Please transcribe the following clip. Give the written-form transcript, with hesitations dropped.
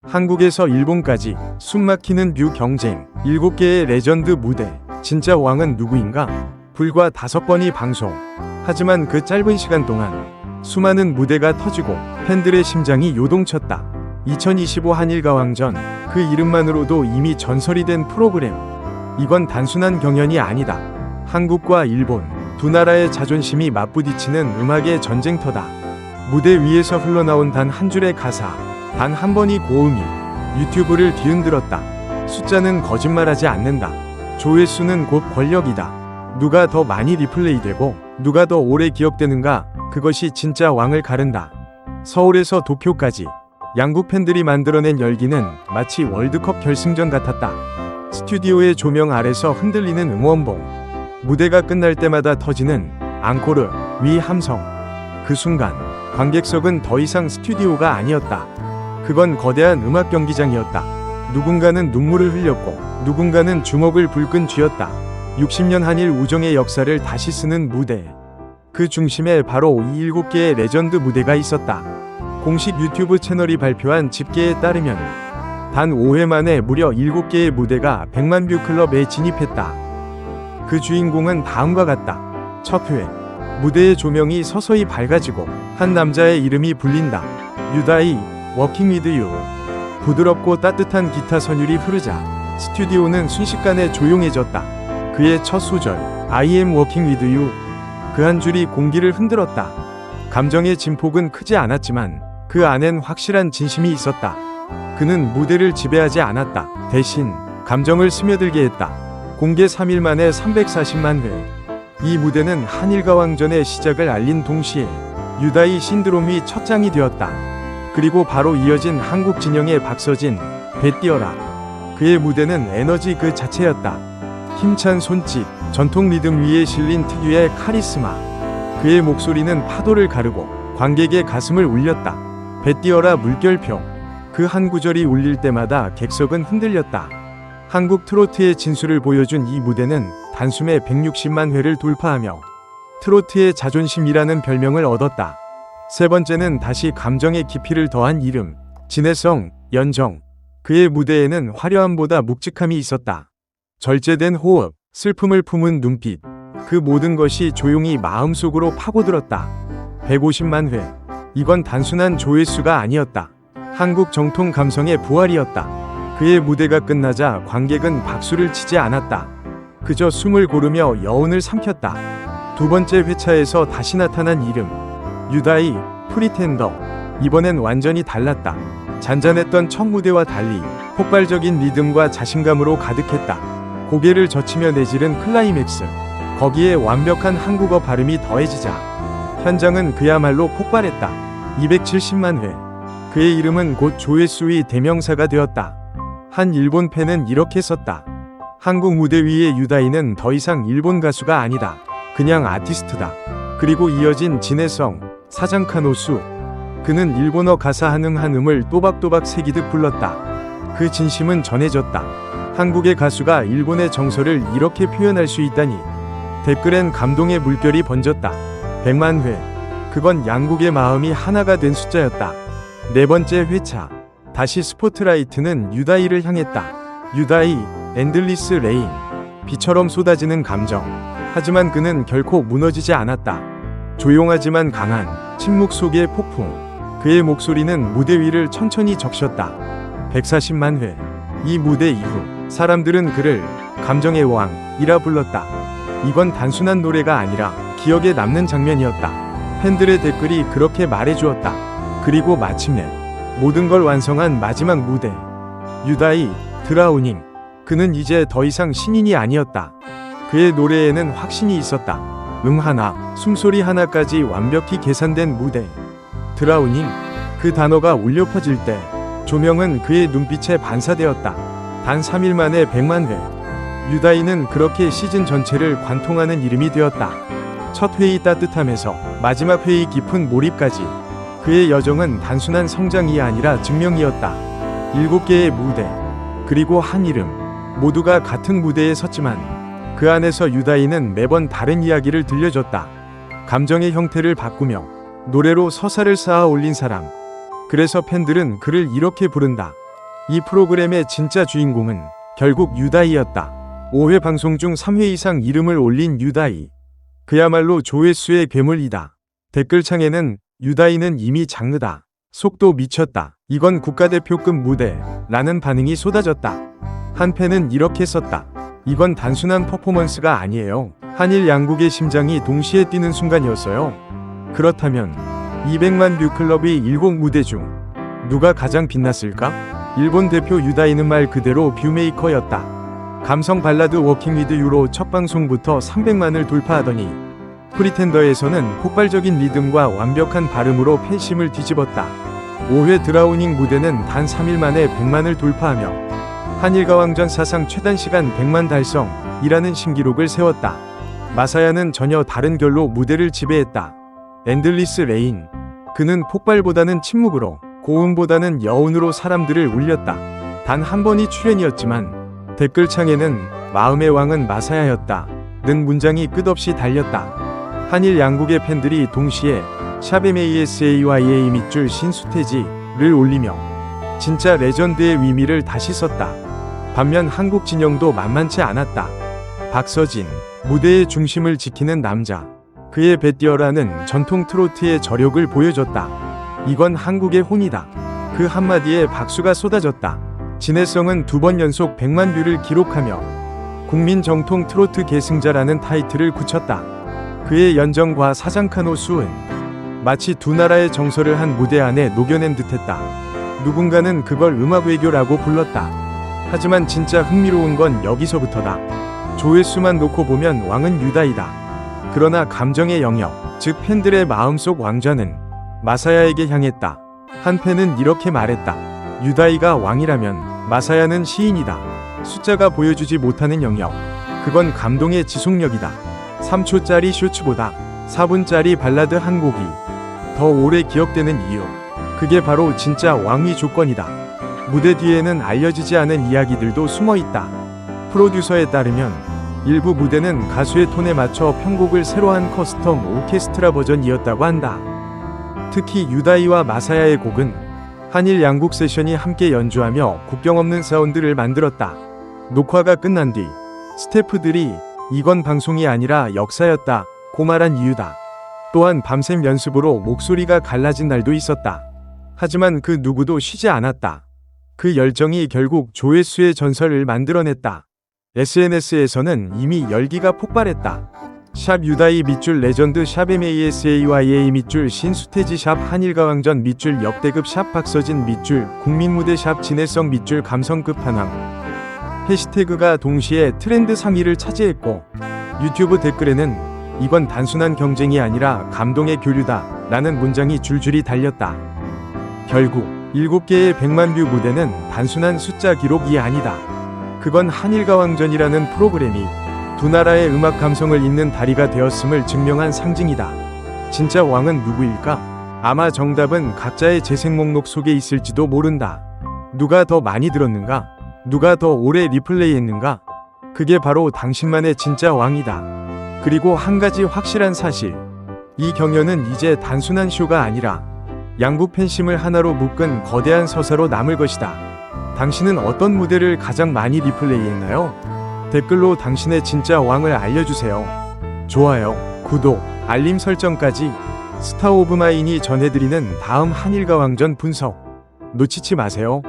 한국에서 일본까지 숨막히는 뷰 경쟁, 7개의 레전드 무대. 진짜 왕은 누구인가? 불과 5번이 방송. 하지만 그 짧은 시간 동안 수많은 무대가 터지고 팬들의 심장이 요동쳤다. 2025 한일가왕전, 그 이름만으로도 이미 전설이 된 프로그램. 이건 단순한 경연이 아니다. 한국과 일본 두 나라의 자존심이 맞부딪히는 음악의 전쟁터다. 무대 위에서 흘러나온 단 한 줄의 가사, 단 한 번의 고음이 유튜브를 뒤흔들었다. 숫자는 거짓말하지 않는다. 조회수는 곧 권력이다. 누가 더 많이 리플레이되고 누가 더 오래 기억되는가, 그것이 진짜 왕을 가른다. 서울에서 도쿄까지 양국 팬들이 만들어낸 열기는 마치 월드컵 결승전 같았다. 스튜디오의 조명 아래서 흔들리는 응원봉, 무대가 끝날 때마다 터지는 앙코르 위 함성. 그 순간 관객석은 더 이상 스튜디오가 아니었다. 그건 거대한 음악 경기장이었다. 누군가는 눈물을 흘렸고 누군가는 주먹을 불끈 쥐었다. 60년 한일 우정의 역사를 다시 쓰는 무대. 그 중심에 바로 이 7개의 레전드 무대가 있었다. 공식 유튜브 채널이 발표한 집계에 따르면 단 5회 만에 무려 7개의 무대가 100만 뷰 클럽에 진입했다. 그 주인공은 다음과 같다. 첫 회, 무대의 조명이 서서히 밝아지고 한 남자의 이름이 불린다. 유다이, 워킹 위드 유. 부드럽고 따뜻한 기타 선율이 흐르자 스튜디오는 순식간에 조용해졌다. 그의 첫 소절, I am working with you. 그 한 줄이 공기를 흔들었다. 감정의 진폭은 크지 않았지만 그 안엔 확실한 진심이 있었다. 그는 무대를 지배하지 않았다. 대신 감정을 스며들게 했다. 공개 3일 만에 340만 회. 이 무대는 한일가왕전의 시작을 알린 동시에 유다이 신드롬이 첫 장이 되었다. 그리고 바로 이어진 한국 진영의 박서진, 배 띄어라. 그의 무대는 에너지 그 자체였다. 힘찬 손짓, 전통 리듬 위에 실린 특유의 카리스마. 그의 목소리는 파도를 가르고 관객의 가슴을 울렸다. 배 띄어라 물결표. 그 한 구절이 울릴 때마다 객석은 흔들렸다. 한국 트로트의 진수를 보여준 이 무대는 단숨에 160만 회를 돌파하며 트로트의 자존심이라는 별명을 얻었다. 세 번째는 다시 감정의 깊이를 더한 이름, 진해성, 연정. 그의 무대에는 화려함보다 묵직함이 있었다. 절제된 호흡, 슬픔을 품은 눈빛. 그 모든 것이 조용히 마음속으로 파고들었다. 150만 회. 이건 단순한 조회수가 아니었다. 한국 정통 감성의 부활이었다. 그의 무대가 끝나자 관객은 박수를 치지 않았다. 그저 숨을 고르며 여운을 삼켰다. 두 번째 회차에서 다시 나타난 이름, 유다이, 프리텐더. 이번엔 완전히 달랐다. 잔잔했던 첫 무대와 달리 폭발적인 리듬과 자신감으로 가득했다. 고개를 젖히며 내지른 클라이맥스. 거기에 완벽한 한국어 발음이 더해지자 현장은 그야말로 폭발했다. 270만 회. 그의 이름은 곧 조회수의 대명사가 되었다. 한 일본 팬은 이렇게 썼다. 한국 무대 위의 유다이는 더 이상 일본 가수가 아니다. 그냥 아티스트다. 그리고 이어진 진해성, 사장카노수. 그는 일본어 가사 한음 한음을 또박또박 새기듯 불렀다. 그 진심은 전해졌다. 한국의 가수가 일본의 정서를 이렇게 표현할 수 있다니. 댓글엔 감동의 물결이 번졌다. 100만 회. 그건 양국의 마음이 하나가 된 숫자였다. 네 번째 회차. 다시 스포트라이트는 유다이를 향했다. 유다이, 엔들리스 레인. 비처럼 쏟아지는 감정. 하지만 그는 결코 무너지지 않았다. 조용하지만 강한 침묵 속의 폭풍. 그의 목소리는 무대 위를 천천히 적셨다. 140만 회. 이 무대 이후 사람들은 그를 감정의 왕이라 불렀다. 이건 단순한 노래가 아니라 기억에 남는 장면이었다. 팬들의 댓글이 그렇게 말해주었다. 그리고 마침내 모든 걸 완성한 마지막 무대. 유다이, 드라우닝. 그는 이제 더 이상 신인이 아니었다. 그의 노래에는 확신이 있었다. 하나, 숨소리 하나까지 완벽히 계산된 무대. 드라우닝. 그 단어가 울려 퍼질 때 조명은 그의 눈빛에 반사되었다. 단 3일 만에 100만 회. 유다이는 그렇게 시즌 전체를 관통하는 이름이 되었다. 첫 회의 따뜻함에서 마지막 회의 깊은 몰입까지 그의 여정은 단순한 성장이 아니라 증명이었다. 7개의 무대, 그리고 한 이름, 모두가 같은 무대에 섰지만 그 안에서 유다이는 매번 다른 이야기를 들려줬다. 감정의 형태를 바꾸며 노래로 서사를 쌓아 올린 사람. 그래서 팬들은 그를 이렇게 부른다. 이 프로그램의 진짜 주인공은 결국 유다이였다. 5회 방송 중 3회 이상 이름을 올린 유다이. 그야말로 조회수의 괴물이다. 댓글창에는 유다이는 이미 장르다. 속도 미쳤다. 이건 국가대표급 무대. 라는 반응이 쏟아졌다. 한 팬은 이렇게 썼다. 이건 단순한 퍼포먼스가 아니에요. 한일 양국의 심장이 동시에 뛰는 순간이었어요. 그렇다면 200만 뷰 클럽이 7 무대 중 누가 가장 빛났을까? 일본 대표 유다이는 말 그대로 뷰메이커였다. 감성 발라드 워킹 위드 유로 첫 방송부터 300만을 돌파하더니 프리텐더에서는 폭발적인 리듬과 완벽한 발음으로 팬심을 뒤집었다. 5회 드라우닝 무대는 단 3일 만에 100만을 돌파하며 한일가왕전 사상 최단시간 100만 달성이라는 신기록을 세웠다. 마사야는 전혀 다른 결로 무대를 지배했다. 엔들리스 레인. 그는 폭발보다는 침묵으로, 고음보다는 여운으로 사람들을 울렸다. 단 한 번이 출연이었지만 댓글창에는 마음의 왕은 마사야였다 는 문장이 끝없이 달렸다. 한일 양국의 팬들이 동시에 샵MASAYA 밑줄 신수태지를 올리며 진짜 레전드의 의미를 다시 썼다. 반면 한국 진영도 만만치 않았다. 박서진, 무대의 중심을 지키는 남자. 그의 배띄어라는 전통 트로트의 저력을 보여줬다. 이건 한국의 혼이다. 그 한마디에 박수가 쏟아졌다. 진해성은 2번 연속 100만 뷰를 기록하며 국민 정통 트로트 계승자라는 타이틀을 굳혔다. 그의 연정과 사장카노 수은 마치 두 나라의 정서를 한 무대 안에 녹여낸 듯했다. 누군가는 그걸 음악 외교라고 불렀다. 하지만 진짜 흥미로운 건 여기서부터다. 조회수만 놓고 보면 왕은 유다이다. 그러나 감정의 영역, 즉 팬들의 마음속 왕좌는 마사야에게 향했다. 한 팬은 이렇게 말했다. 유다이가 왕이라면 마사야는 시인이다. 숫자가 보여주지 못하는 영역, 그건 감동의 지속력이다. 3초짜리 쇼츠보다 4분짜리 발라드 한 곡이 더 오래 기억되는 이유, 그게 바로 진짜 왕위 조건이다. 무대 뒤에는 알려지지 않은 이야기들도 숨어있다. 프로듀서에 따르면 일부 무대는 가수의 톤에 맞춰 편곡을 새로 한 커스텀 오케스트라 버전이었다고 한다. 특히 유다이와 마사야의 곡은 한일 양국 세션이 함께 연주하며 국경 없는 사운드를 만들었다. 녹화가 끝난 뒤 스태프들이 이건 방송이 아니라 역사였다 고 말한 이유다. 또한 밤샘 연습으로 목소리가 갈라진 날도 있었다. 하지만 그 누구도 쉬지 않았다. 그 열정이 결국 조회수의 전설을 만들어냈다. SNS에서는 이미 열기가 폭발했다. 샵 유다이 밑줄 레전드 샵 MASAYA 밑줄 신수태지 샵 한일가왕전 밑줄 역대급 샵 박서진 밑줄 국민무대 샵 진해성 밑줄 감성 끝판왕. 해시태그가 동시에 트렌드 상위를 차지했고 유튜브 댓글에는 이건 단순한 경쟁이 아니라 감동의 교류다 라는 문장이 줄줄이 달렸다. 결국 7개의 100만 뷰 무대는 단순한 숫자 기록이 아니다. 그건 한일가왕전이라는 프로그램이 두 나라의 음악 감성을 잇는 다리가 되었음을 증명한 상징이다. 진짜 왕은 누구일까? 아마 정답은 각자의 재생 목록 속에 있을지도 모른다. 누가 더 많이 들었는가? 누가 더 오래 리플레이했는가? 그게 바로 당신만의 진짜 왕이다. 그리고 한 가지 확실한 사실. 이 경연은 이제 단순한 쇼가 아니라 양국 팬심을 하나로 묶은 거대한 서사로 남을 것이다. 당신은 어떤 무대를 가장 많이 리플레이했나요? 댓글로 당신의 진짜 왕을 알려주세요. 좋아요, 구독, 알림 설정까지. 스타 오브 마인이 전해드리는 다음 한일가왕전 분석 놓치지 마세요.